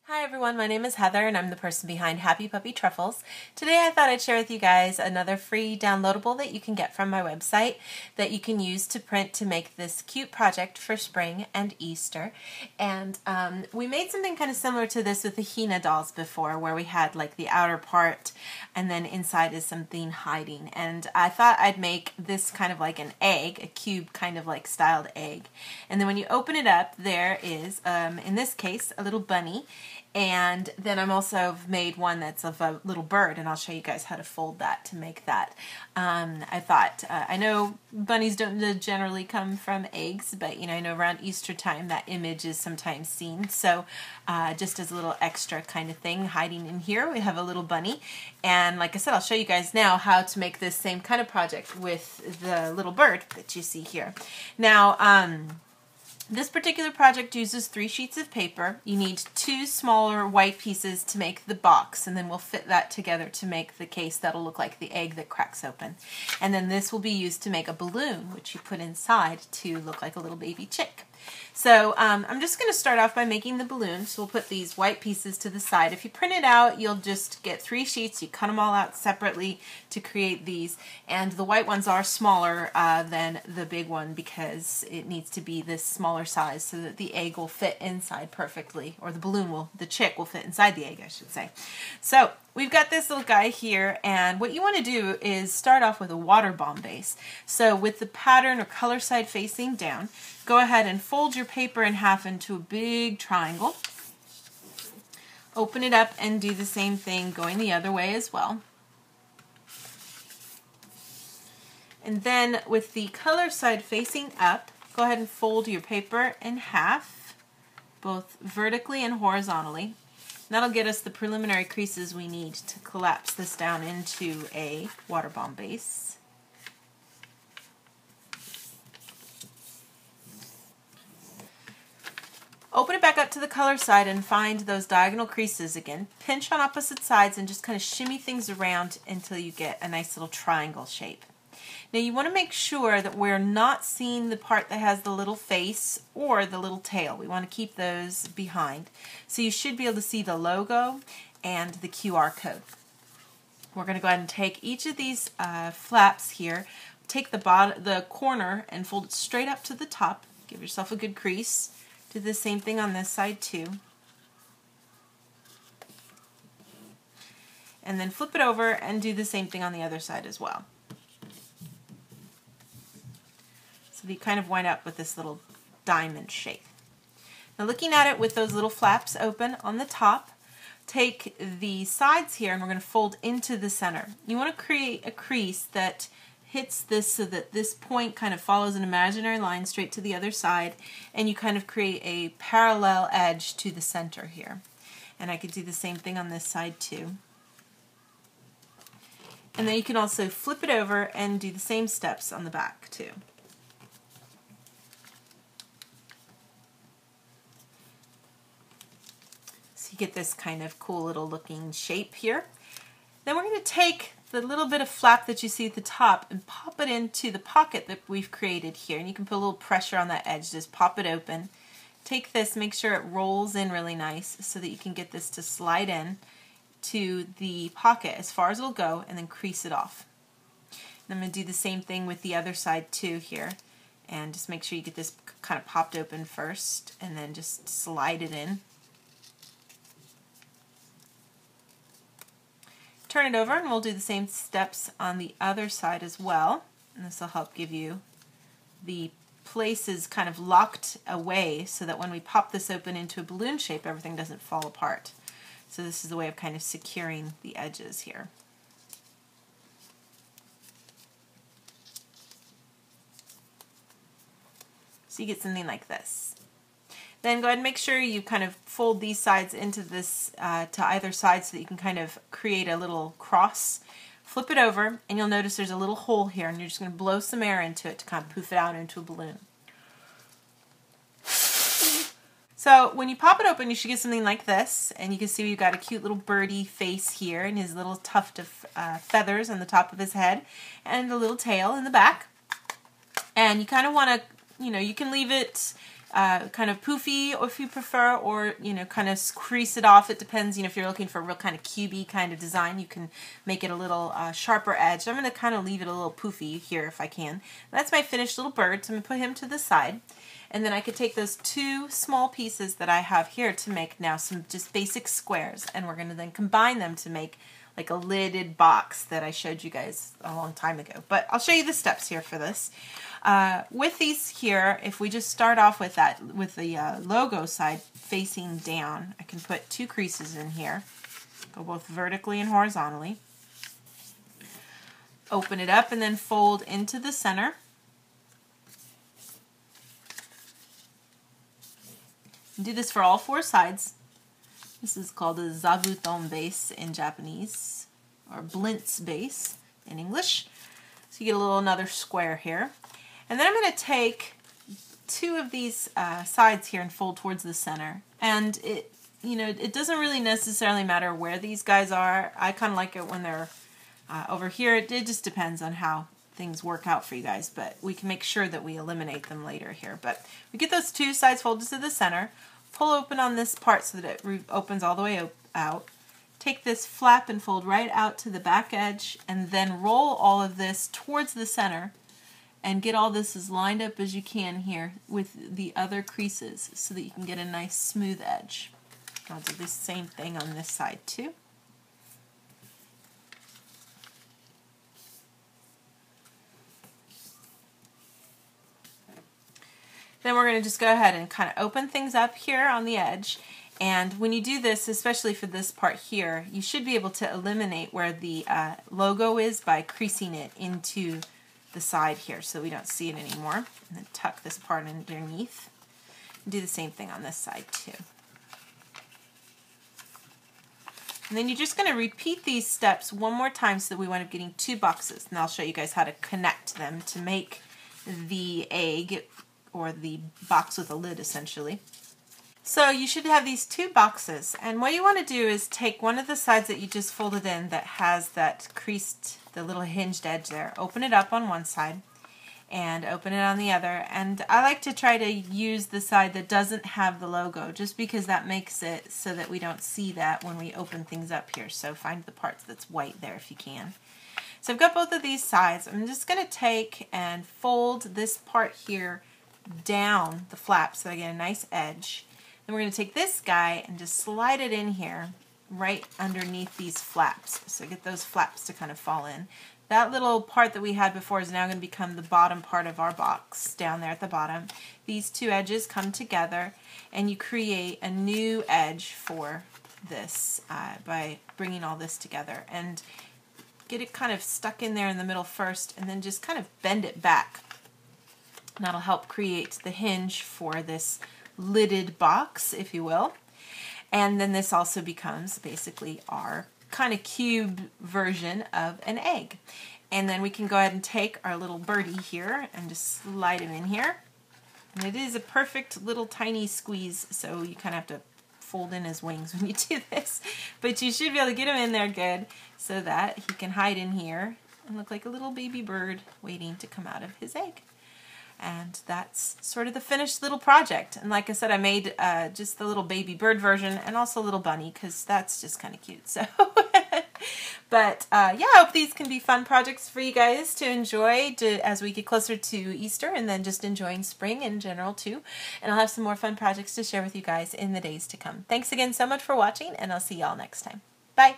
Hi everyone, my name is Heather and I'm the person behind Happy Puppy Truffles. Today I thought I'd share with you guys another free downloadable that you can get from my website that you can use to print to make this cute project for spring and Easter. And we made something kind of similar to this with the Hina dolls before, where we had like the outer part and then inside is something hiding. And I thought I'd make this kind of like an egg, a cube kind of like styled egg. And then when you open it up, there is, in this case, a little bunny. And then I'm also made one that's of a little bird, and I'll show you guys how to fold that to make that. I thought, I know bunnies don't generally come from eggs, but I know around Easter time that image is sometimes seen. So just as a little extra kind of thing hiding in here, we have a little bunny. And like I said, I'll show you guys now how to make this same kind of project with the little bird that you see here. Now, this particular project uses 3 sheets of paper. You need 2 smaller white pieces to make the box, and then we'll fit that together to make the case that'll look like the egg that cracks open. And then this will be used to make a balloon, which you put inside to look like a little baby chick. So I'm just going to start off by making the balloon. So we'll put these white pieces to the side. If you print it out, you'll just get 3 sheets. You cut them all out separately to create these. And the white ones are smaller than the big one because it needs to be this smaller size so that the egg will fit inside perfectly, or the balloon will, the chick will fit inside the egg, I should say. So we've got this little guy here, and what you want to do is start off with a water bomb base. So with the pattern or color side facing down, go ahead and fold your paper in half into a big triangle. Open it up and do the same thing going the other way as well. And then with the color side facing up, go ahead and fold your paper in half, both vertically and horizontally. That'll get us the preliminary creases we need to collapse this down into a water bomb base. Open it back up to the color side and find those diagonal creases again. Pinch on opposite sides and just kind of shimmy things around until you get a nice little triangle shape. Now you want to make sure that we're not seeing the part that has the little face or the little tail. We want to keep those behind. So you should be able to see the logo and the QR code. We're going to go ahead and take each of these flaps here, take the corner and fold it straight up to the top. Give yourself a good crease. Do the same thing on this side too. And then flip it over and do the same thing on the other side as well. So you kind of wind up with this little diamond shape. Now looking at it with those little flaps open on the top, take the sides here and we're going to fold into the center. You want to create a crease that hits this so that this point kind of follows an imaginary line straight to the other side, and you kind of create a parallel edge to the center here. And I could do the same thing on this side too. And then you can also flip it over and do the same steps on the back too. So you get this kind of cool little looking shape here. Then we're going to take the little bit of flap that you see at the top and pop it into the pocket that we've created here. And you can put a little pressure on that edge, just pop it open. Take this, make sure it rolls in really nice so that you can get this to slide in to the pocket as far as it'll go, and then crease it off. And I'm going to do the same thing with the other side too here. And just make sure you get this kind of popped open first and then just slide it in. Turn it over and we'll do the same steps on the other side as well. And this will help give you the places kind of locked away so that when we pop this open into a balloon shape, everything doesn't fall apart. So this is a way of kind of securing the edges here. So you get something like this. Then go ahead and make sure you kind of fold these sides into this to either side so that you can kind of create a little cross. Flip it over and you'll notice there's a little hole here, and you're just going to blow some air into it to kind of poof it out into a balloon. So when you pop it open, you should get something like this, and you can see we've got a cute little birdie face here and his little tuft of feathers on the top of his head and a little tail in the back. And you kind of want to, you can leave it kind of poofy, or if you prefer, or, you know, kind of crease it off. It depends, you know, if you're looking for a real kind of cubey kind of design, you can make it a little sharper edge. I'm going to kind of leave it a little poofy here if I can. That's my finished little bird, so I'm going to put him to the side. And then I could take those two small pieces that I have here to make now some just basic squares, and we're going to then combine them to make like a lidded box that I showed you guys a long time ago. But I'll show you the steps here for this. With these here, if we just start off with that, with the logo side facing down, I can put two creases in here, go both vertically and horizontally. Open it up and then fold into the center. Do this for all four sides. This is called a zabuton base in Japanese, or blintz base in English. So you get a little another square here. And then I'm going to take two of these sides here and fold towards the center. And it, you know, it doesn't really necessarily matter where these guys are. I kind of like it when they're over here. It just depends on how things work out for you guys, but we can make sure that we eliminate them later here. But we get those two sides folded to the center, pull open on this part so that it opens all the way out. Take this flap and fold right out to the back edge, and then roll all of this towards the center and get all this as lined up as you can here with the other creases so that you can get a nice smooth edge. I'll do the same thing on this side too. Then we're going to just go ahead and kind of open things up here on the edge. And when you do this, especially for this part here, you should be able to eliminate where the logo is by creasing it into the side here so we don't see it anymore. And then tuck this part underneath. And do the same thing on this side too. And then you're just going to repeat these steps one more time so that we wind up getting two boxes. And I'll show you guys how to connect them to make the egg, or the box with a lid essentially. So you should have these two boxes, and what you want to do is take one of the sides that you just folded in that has that creased, the little hinged edge there, open it up on one side and open it on the other. And I like to try to use the side that doesn't have the logo, just because that makes it so that we don't see that when we open things up here. So find the part that's white there if you can. So I've got both of these sides. I'm just going to take and fold this part here down the flap so I get a nice edge. Then we're going to take this guy and just slide it in here right underneath these flaps. So get those flaps to kind of fall in. That little part that we had before is now going to become the bottom part of our box down there at the bottom. These two edges come together and you create a new edge for this by bringing all this together. And get it kind of stuck in there in the middle first, and then just kind of bend it back. And that'll help create the hinge for this lidded box, if you will. And then this also becomes basically our kind of cube version of an egg. And then we can go ahead and take our little birdie here and just slide him in here. And it is a perfect little tiny squeeze, so you kind of have to fold in his wings when you do this. But you should be able to get him in there good so that he can hide in here and look like a little baby bird waiting to come out of his egg. And that's sort of the finished little project. And like I said, I made just the little baby bird version and also a little bunny, because that's just kind of cute. So, but yeah, I hope these can be fun projects for you guys to enjoy as we get closer to Easter, and then just enjoying spring in general too. And I'll have some more fun projects to share with you guys in the days to come. Thanks again so much for watching, and I'll see y'all next time. Bye!